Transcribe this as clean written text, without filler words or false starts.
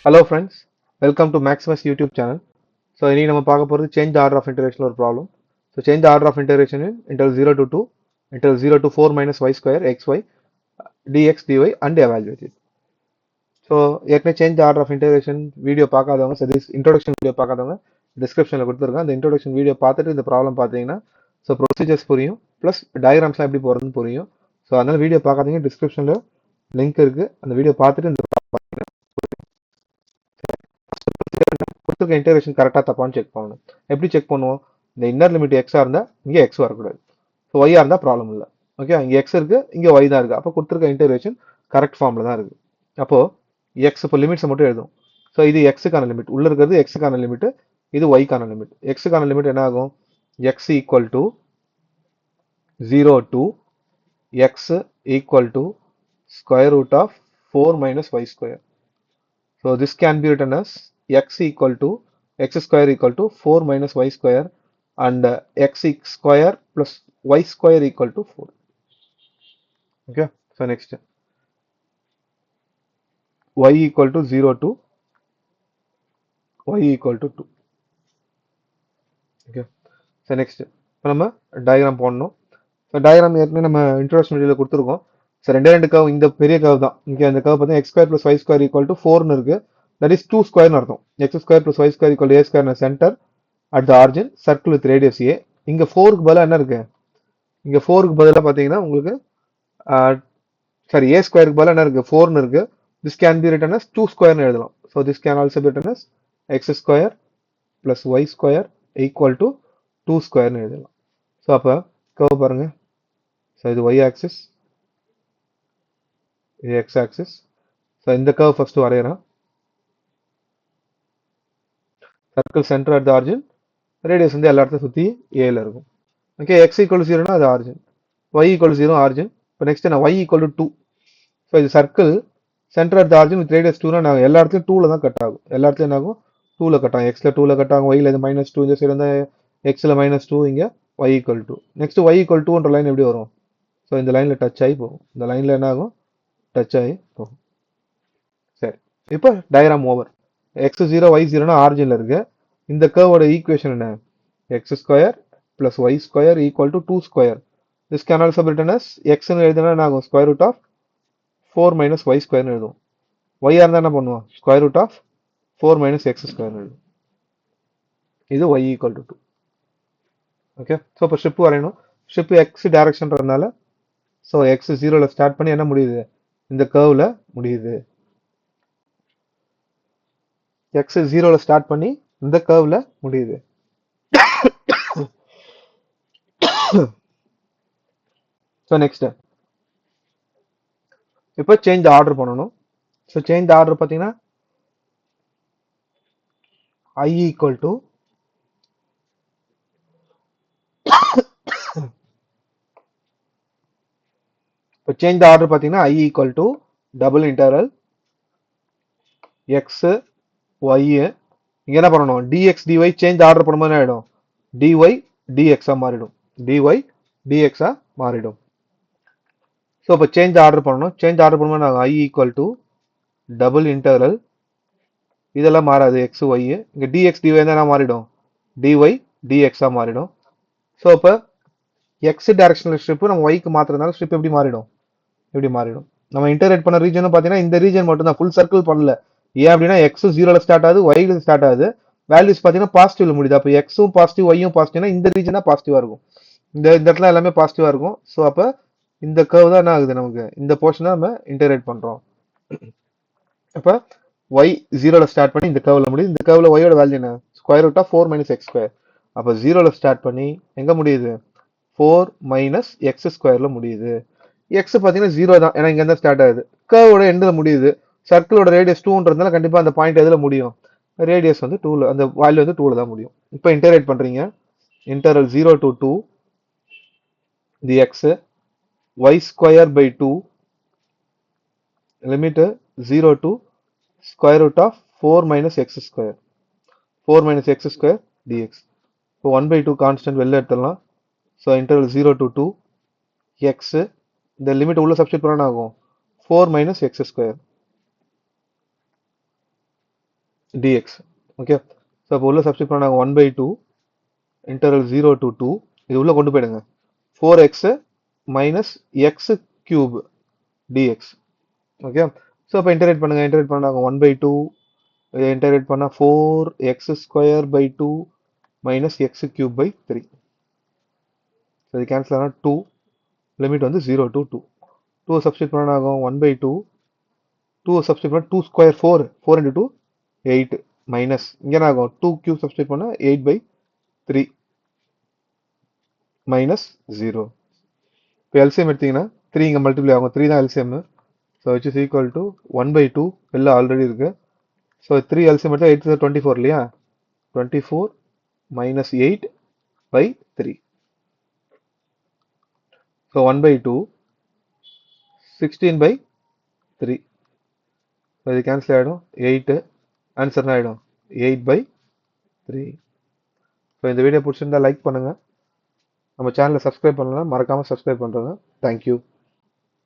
Hello friends, welcome to Maximus YouTube channel. So இன்னைக்கு நம்ம பார்க்க போறது change the order of integration ஒரு problem. So change the order of integration in interval 0 to 2, interval 0 to 4 minus y square xy dx dy and evaluate it. So ஏற்கனவே change the order of integration video பார்க்காதவங்க சரி introduction video பார்க்காதவங்க டிஸ்கிரிப்ஷனில் கொடுத்துருக்கேன். அந்த introduction video பார்த்துட்டு இந்த problem பார்த்தீங்கன்னா ஸோ ப்ரொசீஜர்ஸ் புரியும் ப்ளஸ் டயக்ராம்ஸ்லாம் எப்படி போகிறதுன்னு புரியும். ஸோ அதனால வீடியோ பார்க்காதீங்க, டிஸ்கிரிப்ஷனில் லிங்க் இருக்குது, அந்த வீடியோ பார்த்துட்டு இந்த கொடுத்துருக்க இன்டெகிரேஷன் கரெக்டாக தப்பான்னு செக் பண்ணணும். எப்படி செக் பண்ணுவோம்? இந்த இன்னர் லிமிட் எக்ஸாக இருந்தால் இங்கே எக்ஸ் வரக்கூடாது. ஸோ ஒய்யாக இருந்தால் ப்ராப்ளம் இல்லை. ஓகே, இங்கே எக்ஸ் இருக்குது, இங்கே ஒய் தான் இருக்குது. அப்போ கொடுத்துருக்க இன்டெகிரேஷன் கரெக்ட் ஃபார்மில் தான் இருக்குது. அப்போது எக்ஸ் இப்போ லிமிட்ஸை மட்டும் எழுதும். ஸோ இது எக்ஸுக்கான லிமிட், உள்ளே இருக்கிறது எக்ஸுக்கான லிமிட், இது ஒய்க்கான லிமிட். எக்ஸுக்கான லிமிட் என்ன ஆகும்? X equal to 0 to x equal to square root of 4 minus y square. So this can be written as x equal to x square equal to 4 minus y square and x square plus y square equal to 4. Okay, so next y equal to 0 to y equal to 2. Okay, so next நம்ம diagram போடணும். So diagram ஏற்கனவே நம்ம introduction வீடியோவில் கொடுத்துருக்கோம். So ரெண்டு curve, இந்த பெரிய curve தான். இங்கே அந்த கர்வ் பார்த்தீங்கன்னா x square plus y square equal to 4னு இருக்கு. தட் இஸ் 2 ஸ்கொயர்னு அர்த்தம். X square plus y square equal a square center at the origin circle with radius a. இங்கே 4க்கு பதிலாக என்ன இருக்கு? இங்கே 4க்கு பதிலாக பார்த்தீங்கன்னா உங்களுக்கு சாரி ஏ ஸ்கொயருக்கு பதிலாக என்ன இருக்கு? 4னு இருக்கு. This can be written as 2 ஸ்கொயர்னு எழுதலாம். So this can also be written as x square plus y square equal to 2 ஸ்கொயர்னு எழுதலாம். ஸோ அப்போ கர்வ் பாருங்க. ஸோ இது ஒய் ஆக்சிஸ், இது எக்ஸ் ஆக்சிஸ். ஸோ இந்த கர்வ் ஃபர்ஸ்ட் வரைகிறேன். Circle centre at the origin, radius வந்து எல்லா இடத்தையும் சுற்றி ஏல இருக்கும். ஓகே, எக்ஸ் ஈக்குவல் டு 0னா அது origin, y equal to 0 origin. இப்போ நெக்ஸ்ட் நான் ஒய் ஈக்குவல் டு 2. ஸோ இது circle centre at the origin with radius 2னா நாங்கள் எல்லா இடத்துலையும் 2ல தான் கட் ஆகும். எல்லா இடத்துலையும் என்ன ஆகும்? 2ல கட் ஆகும். எக்ஸில் 2ல கட் ஆகும், ஒய்யில் இது -2, இந்த சைடு வந்து எக்ஸில் -2, இங்கே y equal 2. Next y equal 2ன்ற லைன் எப்படி வரும்? ஸோ இந்த லைனில் டச் ஆகி போகும். இந்த லைனில் என்ன ஆகும்? டச் ஆகி போகும். சரி, இப்போ டயக்ராம் ஓவர். எக்ஸ் 0 ஒய் 0னா ஆர்ஜினில் இருக்கு. இந்த கர்வோட ஈக்குவேஷன் என்ன? X square plus y square equal to 2 square. This can also be written as எக்ஸ்னு எழுதினா என்ன ஆகும்? Square root of 4 minus y ஸ்கொயர்னு எழுதும். ஒய்யா இருந்தால் என்ன பண்ணுவோம்? Square root of 4 minus x ஸ்கொயர்னு எழுதும். இது y equal to 2. Okay, so இப்போ ஷிப் வரையணும். ஷிப் எக்ஸ் டைரக்ஷன்றதுனால ஸோ எக்ஸ் 0ல ஸ்டார்ட் பண்ணி என்ன முடியுது? இந்த கர்வ்ல முடியுது. எக்ஸ் 0ல ஸ்டார்ட் பண்ணி இந்த கர்வ்ல முடியுது. ஸோ நெக்ஸ்ட் இப்போ சேஞ்ச் ஆர்டர் பண்ணணும். ஸோ சேஞ்ச் ஆர்டர் பார்த்தீங்கன்னா ஐ ஈக்குவல் டு இப்போ சேஞ்ச் ஆர்டர் பார்த்தீங்கன்னா I equal to double interval x y. இங்கே என்ன பண்ணணும்? டிஎக்ஸ் டிஒய் சேஞ்ச் ஆர்டர் பண்ணும்போது என்ன ஆகிடும்? டிஒய் டிஎக்ஸா மாறிடும். டிஒய் டிஎக்ஸா மாறிடும். ஸோ இப்போ சேஞ்ச் ஆர்டர் பண்ணணும். சேஞ்ச் ஆர்டர் பண்ணும்போது நாங்கள் ஐ ஈக்குவல் டு டபுள் இன்டர்வல், இதெல்லாம் மாறாது, எக்ஸ் ஒய். இங்கே டிஎக்ஸ் டிஒய் தான் என்ன மாறிடும்? டிஒய் டிஎக்ஸா மாறிடும். ஸோ இப்போ எக்ஸ் டைரக்ஷனல் ஸ்ட்ரிப் நம்ம ஒய்க்கு மாற்றுறதுனால ஸ்ட்ரிப் எப்படி மாறிடும்? எப்படி மாறிடும்? நம்ம இன்டர்ரேட் பண்ண ரீஜனும் பார்த்தீங்கன்னா இந்த ரீஜன் மட்டும் தான், ஃபுல் சர்க்கிள் பண்ணல. ஏன் அப்படின்னா எக்ஸ் 0ல ஸ்டார்ட் ஆகுது, ஒய்ல ஸ்டார்ட் ஆகுது. வேல்யூஸ் பார்த்தீங்கன்னா பாசிட்டிவ்ல முடியுது. அப்போ எக்ஸும் பாசிட்டிவ் ஒய்யும் பாசிட்டிவ்னா இந்த ரீஜன் தான் பாசிட்டிவா இருக்கும். இந்த இடத்துல எல்லாமே பாசிட்டிவா இருக்கும். ஸோ அப்போ இந்த கர்வ் தான் என்ன ஆகுது? நமக்கு இந்த போர்ஷனை நம்ம இன்டர்ரேட் பண்றோம். அப்போ ஒய் 0ல ஸ்டார்ட் பண்ணி இந்த கர்வ்ல முடியுது. இந்த கர்வ்ல ஒய்யோட வேல்யூ என்ன? Square root of 4 minus x square. அப்போ 0ல ஸ்டார்ட் பண்ணி எங்க முடியுது? 4 மைனஸ் எக்ஸ் ஸ்கொயர்ல முடியுது. எக்ஸ் பார்த்தீங்கன்னா 0 தான், ஏன்னா இங்க இருந்தா ஸ்டார்ட் ஆகுது. கர்வோட எண்டில் முடியுது. சர்க்கிளோட ரேடியஸ் 2ன்றதுனால கண்டிப்பா அந்த பாயிண்ட் எதுல முடியும்? ரேடியஸ் வந்து 2ல, அந்த வேல்யூ வந்து 2ல தான் முடியும். இப்போ இன்டர்ரேட் பண்றீங்க. Interval 0 to 2 the x y square by 2 limit 0 to square root of 4 minus x square. 4 minus x square dx. இப்போ 1/2 கான்ஸ்டன்ட் வெளில எடுத்துடலாம். ஸோ இன்டர்வல் 0 to 2 எக்ஸ், இந்த லிமிட் உள்ள சப்ஸ்டிட் பண்ணா ஆகும் 4 minus x square. dx. Okay, so அப்போ உள்ள substitute பண்ணாங்க 1/2 இன்டர்வல் 0 to 2, இது உள்ள கொண்டு போயிடுங்க 4x minus x cube dx. Okay, so அப்போ இன்டர்வேட் பண்ணுங்க, இன்டர்வேட் பண்ணாங்க 1/2 இதை இன்டர்வேட் பண்ணால் 4x² 2 minus x cube by 3. So இது கேன்சல் ஆனால் 2, லிமிட் வந்து 0 to 2. 2 சப்ஸ்டிட் பண்ண ஆகும் 1/2, 2 சப்ஸ்டிட் பண்ண 2 ஸ்கொயர் 4, 4 into 2 8 மைனஸ் இங்கே என்ன ஆகும் 2 கியூப் சப்ஸ்டிட் பண்ண 8/3 மைனஸ் 0. இப்போ எல்சிஎம் எடுத்தீங்கன்னா 3 இங்கே மல்டிப்ளை ஆகும், 3 தான் LCM. So which is equal to 1/2 வெளில ஆல்ரெடி இருக்கு. ஸோ 3 எல்சிஎம் எடுத்தால் 8 24 இல்லையா, 24 மைனஸ் 8/3. ஸோ 1/2 16/3. ஸோ இது கேன்சல் ஆகிடும் 8, ஆன்சர் ஆகிடும் 8/3. ஸோ இந்த வீடியோ பிடிச்சிருந்தா லைக் பண்ணுங்கள், நம்ம சேனலை சப்ஸ்கிரைப் பண்ணலாம் மறக்காமல் சப்ஸ்கிரைப் பண்ணுறேங்க. தேங்க்யூ.